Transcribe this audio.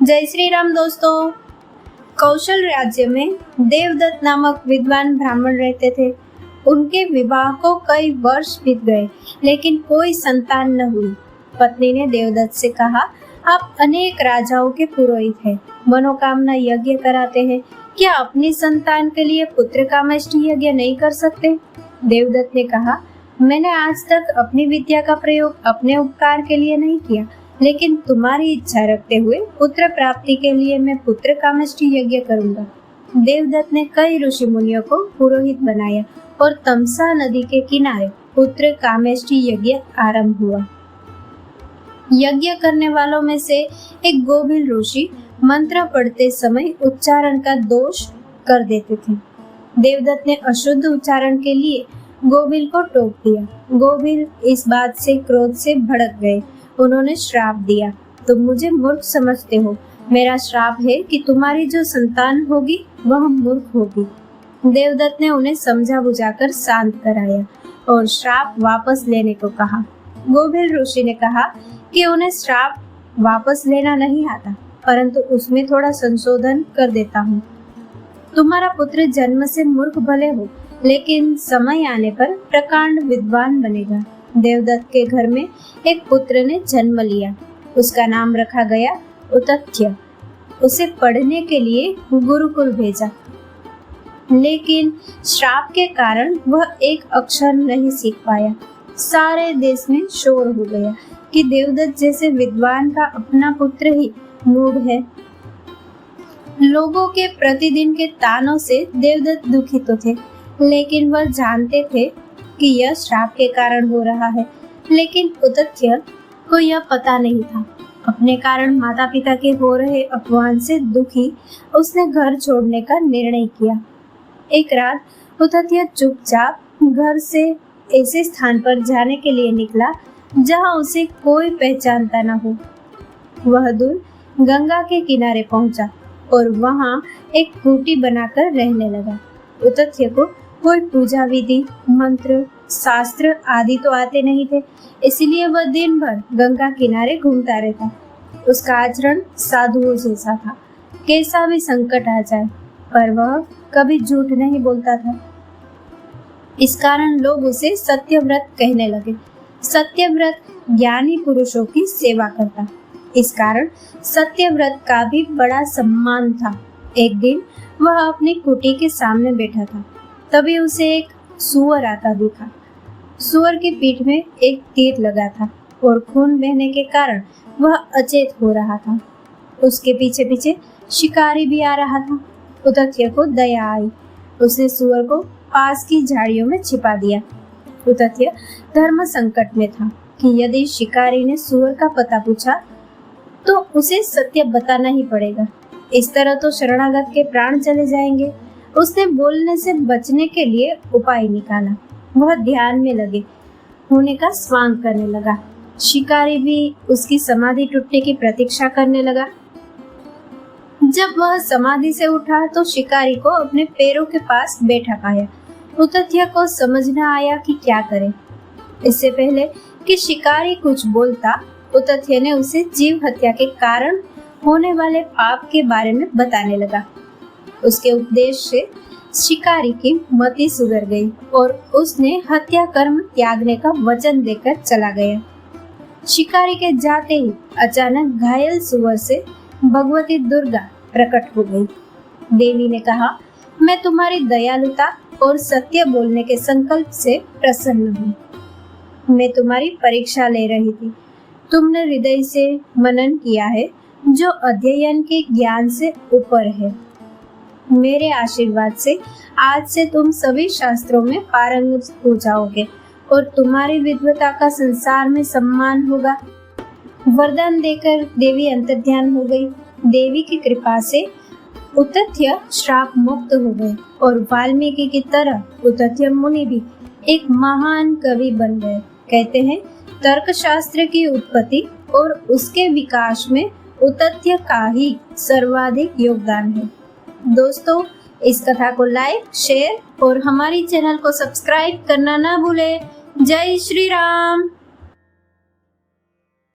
जय श्री राम दोस्तों। कौशल राज्य में देवदत्त नामक विद्वान ब्राह्मण रहते थे। उनके विवाह को कई वर्ष बीत गए, लेकिन कोई संतान न हुई। पत्नी ने देवदत्त से कहा, आप अनेक राजाओं के पुरोहित हैं, मनोकामना यज्ञ कराते हैं, क्या अपनी संतान के लिए पुत्र कामेष्टि यज्ञ नहीं कर सकते? देवदत्त ने कहा, मैंने आज तक अपनी विद्या का प्रयोग अपने उपकार के लिए नहीं किया, लेकिन तुम्हारी इच्छा रखते हुए पुत्र प्राप्ति के लिए मैं पुत्र कामेष्टि यज्ञ करूंगा। देवदत्त ने कई ऋषि मुनियों को पुरोहित बनाया और तमसा नदी के किनारे पुत्र कामेष्टि यज्ञ आरंभ हुआ। यज्ञ करने वालों में से एक गोभिल ऋषि मंत्र पढ़ते समय उच्चारण का दोष कर देते थे। देवदत्त ने अशुद्ध उच्चारण के लिए गोभिल को टोक दिया। गोभिल इस बात से क्रोध से भड़क गए। उन्होंने श्राप दिया, तुम मुझे मूर्ख समझते हो। मेरा श्राप है कि तुम्हारी जो संतान होगी वह मूर्ख होगी। देवदत्त ने उन्हें समझा बुझाकर शांत कराया और श्राप वापस लेने को कहा। गोभिल ऋषि ने कहा कि उन्हें श्राप वापस लेना नहीं आता, परंतु उसमें थोड़ा संशोधन कर देता हूँ। तुम्हारा पुत्र जन्म से मूर्ख भले हो, लेकिन समय आने पर प्रकांड विद्वान बनेगा। देवदत्त के घर में एक पुत्र ने जन्म लिया। उसका नाम रखा गया उतथ्य। उसे पढ़ने के लिए गुरुकुल भेजा, लेकिन श्राप के कारण वह एक अक्षर नहीं सीख पाया। सारे देश में शोर हो गया कि देवदत्त जैसे विद्वान का अपना पुत्र ही मूढ़ है। लोगों के प्रतिदिन के तानों से देवदत्त दुखी तो थे, लेकिन वह जानते थे कि यह श्राप के कारण हो रहा है। लेकिन उतथ्य को यह पता नहीं था। अपने कारण माता पिता के हो रहे अपमान से दुखी उसने घर छोड़ने का निर्णय किया। एक रात उतथ्य चुपचाप घर से ऐसे स्थान पर जाने के लिए निकला जहां उसे कोई पहचानता न हो। वह दूर गंगा के किनारे पहुंचा और वहां एक कुटी बनाकर रहने लगा। उतथ्य को कोई पूजा विधि, मंत्र, शास्त्र आदि तो आते नहीं थे, इसलिए वह दिन भर गंगा किनारे घूमता रहता। उसका आचरण साधुओं जैसा था। कैसा भी संकट आ जाए, पर वह कभी झूठ नहीं बोलता था। इस कारण लोग उसे सत्यव्रत कहने लगे। सत्यव्रत ज्ञानी पुरुषों की सेवा करता, इस कारण सत्यव्रत का भी बड़ा सम्मान था। एक दिन वह अपनी कुटी के सामने बैठा था, तभी उसे एक सूअर आता दिखा। सूअर की पीठ में एक तीर लगा था और खून बहने के कारण वह अचेत हो रहा था। उसके पीछे पीछे शिकारी भी आ रहा था। उतथ्य को दया आई। उसने सूअर को पास की झाड़ियों में छिपा दिया। उतथ्य धर्म संकट में था कि यदि शिकारी ने सूअर का पता पूछा तो उसे सत्य बताना ही पड़ेगा। इस तरह तो शरणागत के प्राण चले जाएंगे। उसने बोलने से बचने के लिए उपाय निकाला। वह ध्यान में लगे होने का स्वांग करने लगा। शिकारी भी उसकी समाधि टूटने की प्रतीक्षा करने लगा। जब वह समाधि से उठा तो शिकारी को अपने पैरों के पास बैठा पाया। उतथ्य को समझ न आया कि क्या करे। इससे पहले कि शिकारी कुछ बोलता, उतथ्य ने उसे जीव हत्या के कारण होने वाले पाप के बारे में बताने लगा। उसके उपदेश से शिकारी की मति सुधर गई और उसने हत्या कर्म त्यागने का वचन देकर चला गया। शिकारी के जाते ही अचानक घायल सूअर से भगवती दुर्गा प्रकट हो गई। देवी ने कहा, मैं तुम्हारी दयालुता और सत्य बोलने के संकल्प से प्रसन्न हूँ। मैं तुम्हारी परीक्षा ले रही थी। तुमने हृदय से मनन किया है जो अध्ययन के ज्ञान से ऊपर है। मेरे आशीर्वाद से आज से तुम सभी शास्त्रों में पारंगत हो जाओगे और तुम्हारी विद्वता का संसार में सम्मान होगा। वरदान देकर देवी अंतर्ध्यान हो गई। देवी की कृपा से उतथ्य श्राप मुक्त हो गए और वाल्मीकि की तरह उतथ्य मुनि भी एक महान कवि बन गए। कहते हैं तर्कशास्त्र की उत्पत्ति और उसके विकास में उतथ्य का ही सर्वाधिक योगदान है। दोस्तों, इस कथा को लाइक, शेयर और हमारी चैनल को सब्सक्राइब करना ना भूलें। जय श्री राम।